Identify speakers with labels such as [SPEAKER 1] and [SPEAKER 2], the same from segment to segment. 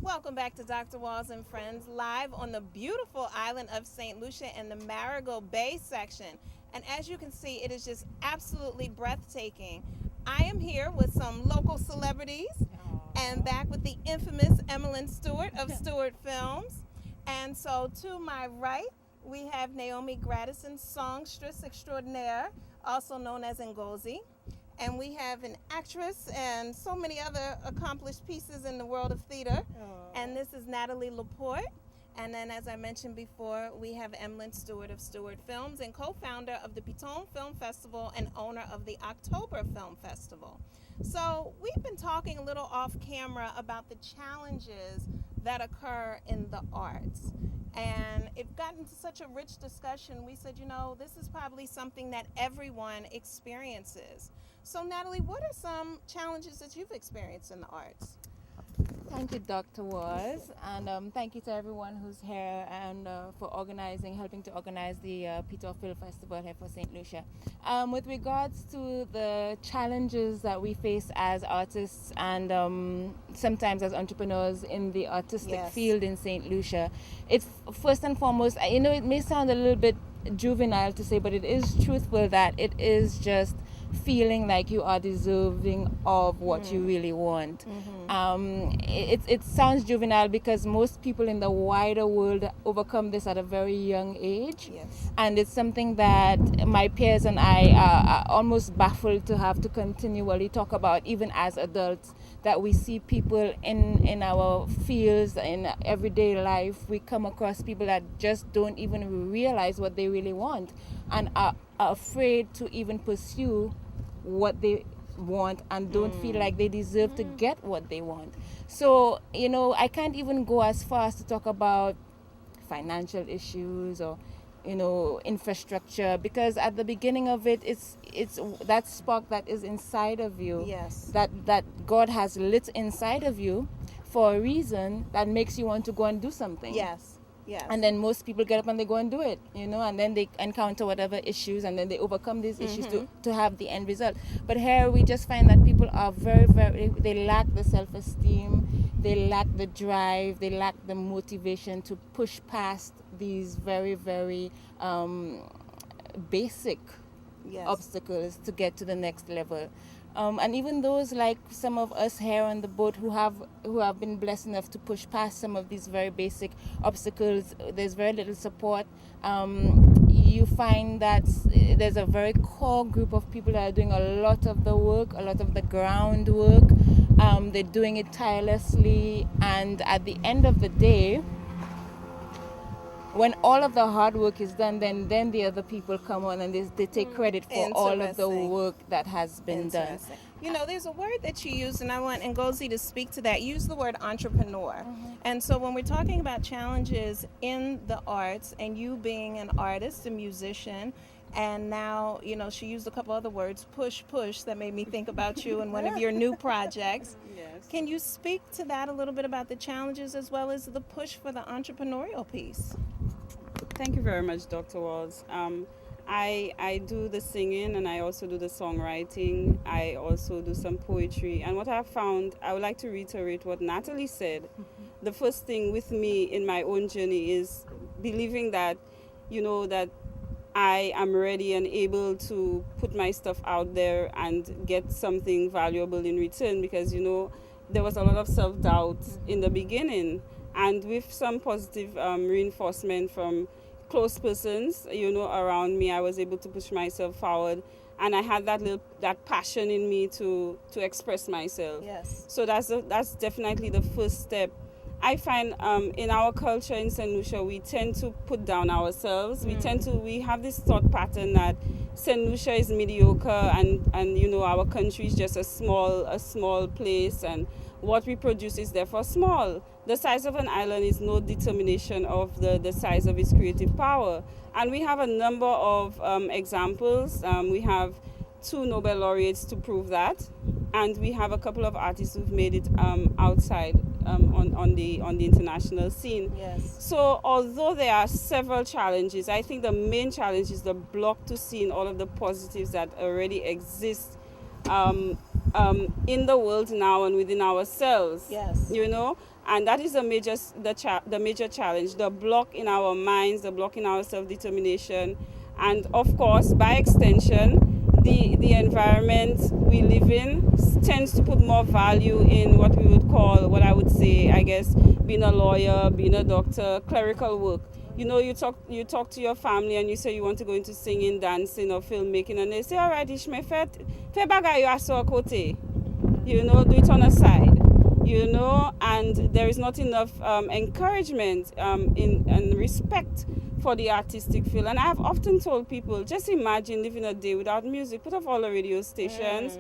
[SPEAKER 1] Welcome back to Dr. Walls and Friends, live on the beautiful island of St. Lucia in the Marigot Bay section. And as you can see, it is just absolutely breathtaking. I am here with some local celebrities and back with the infamous Emmeline Stewart of Stewart Films. And so to my right, we have Naomi Gradison, songstress extraordinaire, also known as Ngozi. And we have an actress and so many other accomplished pieces in the world of theater. And this is Natalie Laporte. And then, as I mentioned before, we have Emmeline Stewart of Stewart Films and co-founder of the Piton Film Festival and owner of the October Film Festival. So we've been talking a little off camera about the challenges that occur in the arts. And it got into such a rich discussion. We said, you know, this is probably something that everyone experiences. So Natalie, what are some challenges that you've experienced in the arts?
[SPEAKER 2] Thank you, Dr. Waz, and thank you to everyone who's here and for helping to organize the Piton Film Festival here for St. Lucia. With regards to the challenges that we face as artists and sometimes as entrepreneurs in the artistic field in St. Lucia, it's first and foremost, you know, it may sound a little bit juvenile to say, but it is truthful that it is just feeling like you are deserving of what you really want. It sounds juvenile because most people in the wider world overcome this at a very young age. And it's something that my peers and I are almost baffled to have to continually talk about, even as adults, that we see people in our fields, in everyday life, we come across people that just don't even realize what they really want and are afraid to even pursue what they want and don't feel like they deserve to get what they want. So, you know, I can't even go as far as to talk about financial issues or, you know, infrastructure, because at the beginning of it, it's that spark that is inside of you, that God has lit inside of you for a reason that makes you want to go and do something. And then most people get up and they go and do it, you know, and then they encounter whatever issues and then they overcome these issues to have the end result. But here we just find that people are they lack the self-esteem, they lack the drive, they lack the motivation to push past these very, very basic obstacles to get to the next level. And even those like some of us here on the boat who have been blessed enough to push past some of these very basic obstacles, there's very little support. You find that there's a very core group of people that are doing a lot of the work, a lot of the groundwork. They're doing it tirelessly, and at the end of the day, when all of the hard work is done, then the other people come on and they take credit for all of the work that has been done.
[SPEAKER 1] You know, there's a word that you use, and I want Ngozi to speak to that. Use the word entrepreneur. And so when we're talking about challenges in the arts, and you being an artist, a musician, and now, you know, she used a couple other words, push, that made me think about you and one of your new projects. Can you speak to that a little bit about the challenges as well as the push for the entrepreneurial piece?
[SPEAKER 3] Thank you very much, Dr. Walls. I do the singing and I also do the songwriting. I also do some poetry. And what I found, I would like to reiterate what Natalie said. The first thing with me in my own journey is believing that, you know, that I am ready and able to put my stuff out there and get something valuable in return, because, you know, there was a lot of self-doubt in the beginning. And with some positive reinforcement from close persons, you know, around me, I was able to push myself forward, and I had that passion in me to express myself. So that's definitely the first step. I find in our culture in St. Lucia, we tend to put down ourselves. We have this thought pattern that St. Lucia is mediocre, and you know, our country is just a small place, and what we produce is therefore small. The size of an island is no determination of the size of its creative power. And we have a number of examples. We have 2 Nobel laureates to prove that. and we have a couple of artists who've made it outside on the international scene.
[SPEAKER 1] Yes.
[SPEAKER 3] So although there are several challenges, I think the main challenge is the block to seeing all of the positives that already exist in the world now and within ourselves.
[SPEAKER 1] Yes.
[SPEAKER 3] You know, and that is the major challenge, the block in our minds, the block in our self-determination, and of course, by extension, the environment we live in tends to put more value in what we would call, what I would say, I guess, being a lawyer, being a doctor, clerical work. You know, you talk to your family and you say you want to go into singing, dancing, or filmmaking, and they say, all right, Ishmael, fe bagay yo aso kote. You know, do it on a side. You know, and there is not enough encouragement and respect for the artistic field. And I have often told people, just imagine living a day without music. Put off all the radio stations,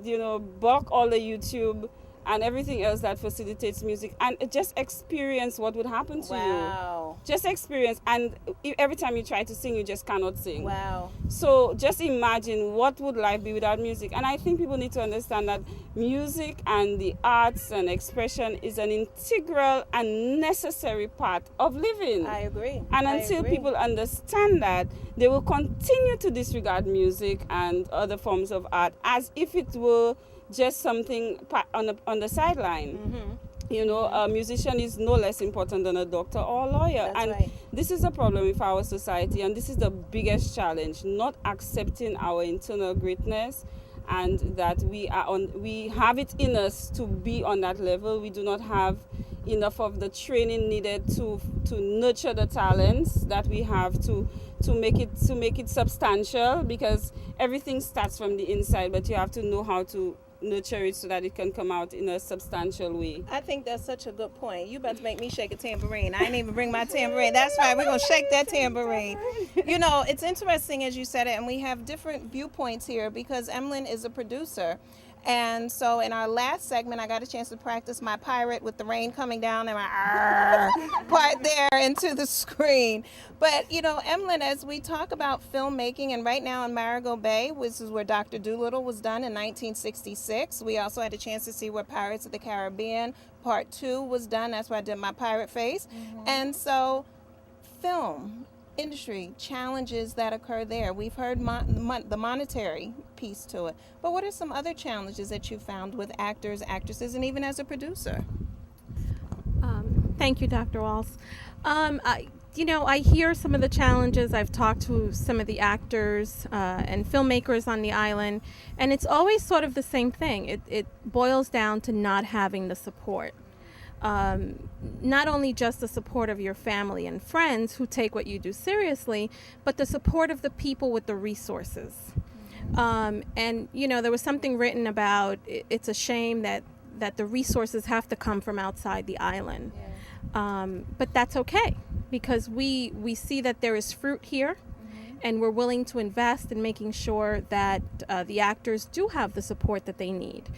[SPEAKER 3] you know, block all the YouTube and everything else that facilitates music, and just experience what would happen to you. Just experience, and every time you try to sing, you just cannot sing.
[SPEAKER 1] Wow.
[SPEAKER 3] So just imagine what would life be without music. And I think people need to understand that music and the arts and expression is an integral and necessary part of living.
[SPEAKER 1] I agree.
[SPEAKER 3] And until people understand that, they will continue to disregard music and other forms of art as if it were just something on the sideline.
[SPEAKER 1] Mm-hmm.
[SPEAKER 3] You know, a musician is no less important than a doctor or a lawyer.
[SPEAKER 1] That's right.
[SPEAKER 3] This is a problem with our society, and this is the biggest challenge, not accepting our internal greatness, and that we have it in us to be on that level. We do not have enough of the training needed to nurture the talents that we have to make it substantial, because everything starts from the inside, but you have to know how to nurture it so that it can come out in a substantial way.
[SPEAKER 1] I think that's such a good point. You about to make me shake a tambourine. I didn't even bring my tambourine. That's right. We're going to shake that tambourine. You know, it's interesting as you said it, and we have different viewpoints here because Emlyn is a producer. And so in our last segment, I got a chance to practice my pirate with the rain coming down and my part there into the screen. But, you know, Emlyn, as we talk about filmmaking, and right now in Marigot Bay, which is where Dr. Dolittle was done in 1966, we also had a chance to see where Pirates of the Caribbean Part 2 was done. That's why I did my pirate face. Mm-hmm. And so film industry challenges that occur there. We've heard the monetary piece to it, but what are some other challenges that you found with actors, actresses, and even as a producer?
[SPEAKER 4] Thank you, Dr. Walls. I hear some of the challenges. I've talked to some of the actors and filmmakers on the island, and it's always sort of the same thing. It boils down to not having the support. Not only just the support of your family and friends who take what you do seriously, but the support of the people with the resources. And, you know, there was something written about it's a shame that the resources have to come from outside the island. But that's okay, because we see that there is fruit here, and we're willing to invest in making sure that the actors do have the support that they need.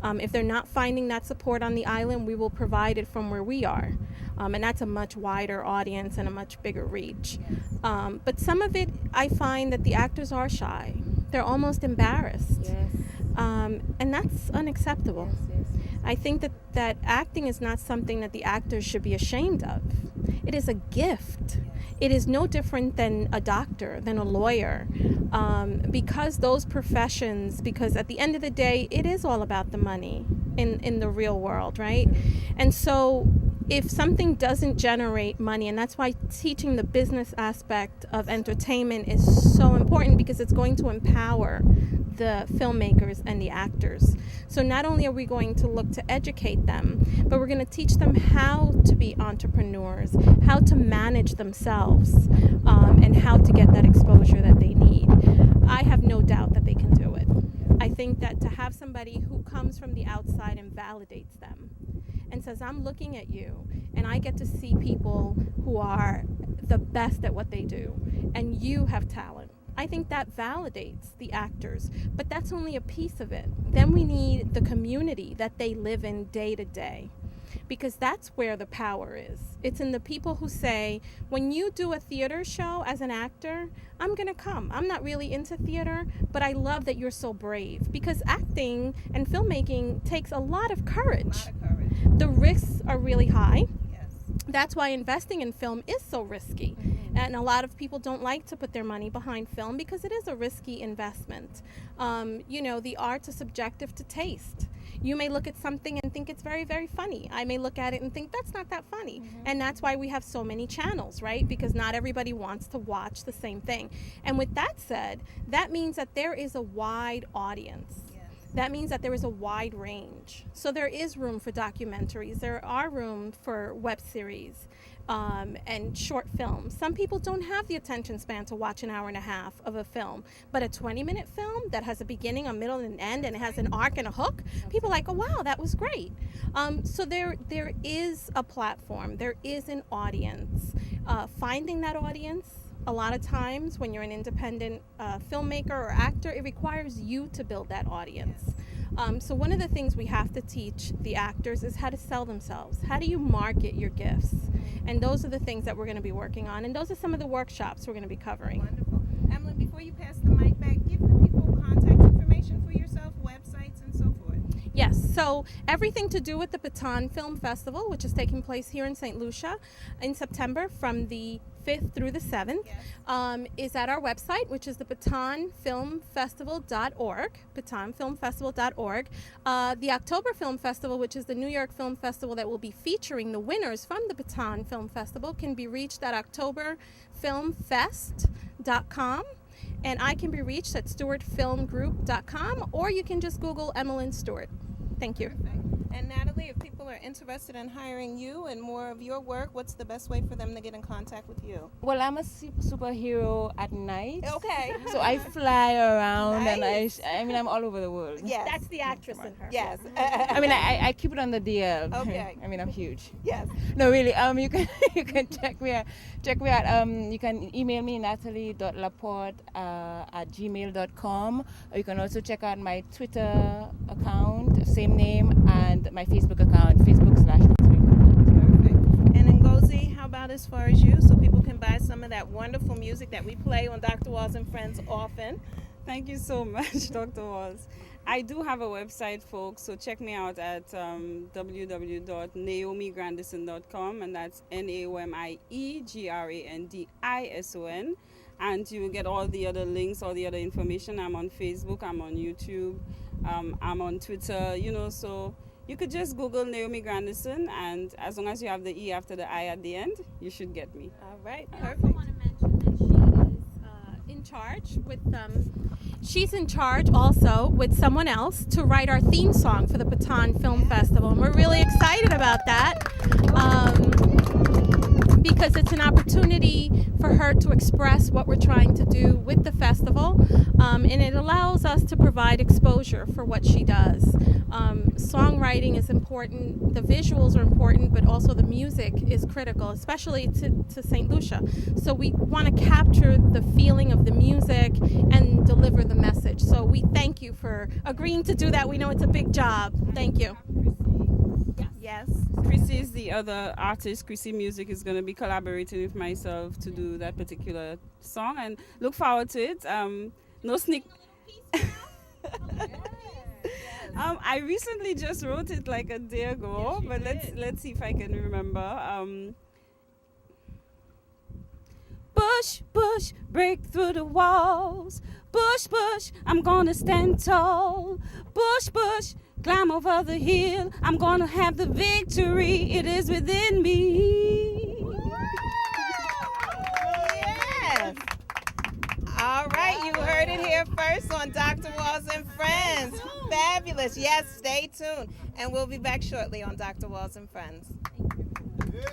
[SPEAKER 4] If they're not finding that support on the island, we will provide it from where we are. And that's a much wider audience and a much bigger reach. But some of it, I find that the actors are shy. They're almost embarrassed.
[SPEAKER 2] Yes.
[SPEAKER 4] And that's unacceptable.
[SPEAKER 2] Yes.
[SPEAKER 4] I think that acting is not something that the actors should be ashamed of. It is a gift. It is no different than a doctor, than a lawyer, because those professions, because at the end of the day, it is all about the money in the real world, right? And so if something doesn't generate money, and that's why teaching the business aspect of entertainment is so important, because it's going to empower the filmmakers and the actors. So not only are we going to look to educate them, but we're going to teach them how to be entrepreneurs, how to manage themselves, and how to get that exposure that they need. I have no doubt that they can do it. I think that to have somebody who comes from the outside and validates them and says, I'm looking at you, and I get to see people who are the best at what they do, and you have talent. I think that validates the actors, but that's only a piece of it. Then we need the community that they live in day to day. because that's where the power is. It's in the people who say, when you do a theater show as an actor, I'm going to come. I'm not really into theater, but I love that you're so brave, because acting and filmmaking takes a lot of courage. The risks are really high. That's why investing in film is so risky. And a lot of people don't like to put their money behind film because it is a risky investment. The art is subjective to taste. You may look at something and think it's very, very funny. I may look at it and think that's not that funny. And that's why we have so many channels, right? Because not everybody wants to watch the same thing. And with that said, that means that there is a wide audience. That means that there is a wide range. So there is room for documentaries. There are room for web series and short films. Some people don't have the attention span to watch an hour and a half of a film, but a 20-minute film that has a beginning, a middle, and an end, and it has an arc and a hook, people are like, oh, wow, that was great. So there is a platform. There is an audience. Finding that audience, a lot of times when you're an independent filmmaker or actor, it requires you to build that audience. So one of the things we have to teach the actors is how to sell themselves. How do you market your gifts? And those are the things that we're going to be working on. And those are some of the workshops we're going to be covering.
[SPEAKER 1] Wonderful. Emily, before you pass the mic back, give the people contact information for yourself, websites, and so forth.
[SPEAKER 4] Yes, so everything to do with the Piton Film Festival, which is taking place here in St. Lucia in September from the 5th through the 7th, is at our website, which is the pitonfilmfestival.org, pitonfilmfestival.org. The October Film Festival, which is the New York Film Festival that will be featuring the winners from the Piton Film Festival, can be reached at octoberfilmfest.com. And I can be reached at stewartfilmgroup.com, or you can just Google Emmeline Stewart. Thank you.
[SPEAKER 1] Perfect. And Natalie, if people are interested in hiring you and more of your work, what's the best way for them to get in contact with you?
[SPEAKER 2] Well, I'm a superhero at night.
[SPEAKER 1] Okay.
[SPEAKER 2] So I fly around
[SPEAKER 1] Nice.
[SPEAKER 2] and I'm all over the world.
[SPEAKER 1] Yes.
[SPEAKER 4] That's the actress in her.
[SPEAKER 1] Yes.
[SPEAKER 2] I keep it on the DL.
[SPEAKER 1] Okay.
[SPEAKER 2] I'm huge.
[SPEAKER 1] Yes.
[SPEAKER 2] No, really. You can check me out. You can email me natalie.laporte@gmail.com. Or you can also check out my Twitter account, same name, and my Facebook account, Facebook/.
[SPEAKER 1] Perfect. And Ngozi, how about as far as you, so people can buy some of that wonderful music that we play on Dr. Walls and Friends often?
[SPEAKER 3] Thank you so much, Dr. Walls. I do have a website, folks, so check me out at www.naomigrandison.com, and that's NAOMIEGRANDISON. And you will get all the other links, all the other information. I'm on Facebook, I'm on YouTube, I'm on Twitter, so you could just Google Naomi Grandison, and as long as you have the E after the I at the end, you should get me.
[SPEAKER 1] All right,
[SPEAKER 4] I
[SPEAKER 1] perfect.
[SPEAKER 4] also want to mention that she is in charge with she's in charge also with someone else to write our theme song for the Piton Film Festival, and we're really excited about that because it's an opportunity for her to express what we're trying to do with the festival, and it allows us to provide exposure for what she does. Songwriting is important, the visuals are important, but also the music is critical, especially to St. Lucia. So we want to capture the feeling of the music and deliver the message. So we thank you for agreeing to do that. We know it's a big job. Thank you.
[SPEAKER 1] Yes.
[SPEAKER 3] Chrissy is the other artist. Chrissy Music is going to be collaborating with myself to do that particular song, and look forward to it. No sneak. I recently just wrote it like a day ago, but let's see if I can remember. Push, push, break through the walls. Push, push, I'm gonna stand tall. Push, push, climb over the hill. I'm gonna have the victory. It is within me.
[SPEAKER 1] Yes. All right, you heard it here first on Dr. Walls and Friends. Fabulous. Yes, stay tuned. And we'll be back shortly on Dr. Walls and Friends.
[SPEAKER 5] Yeah.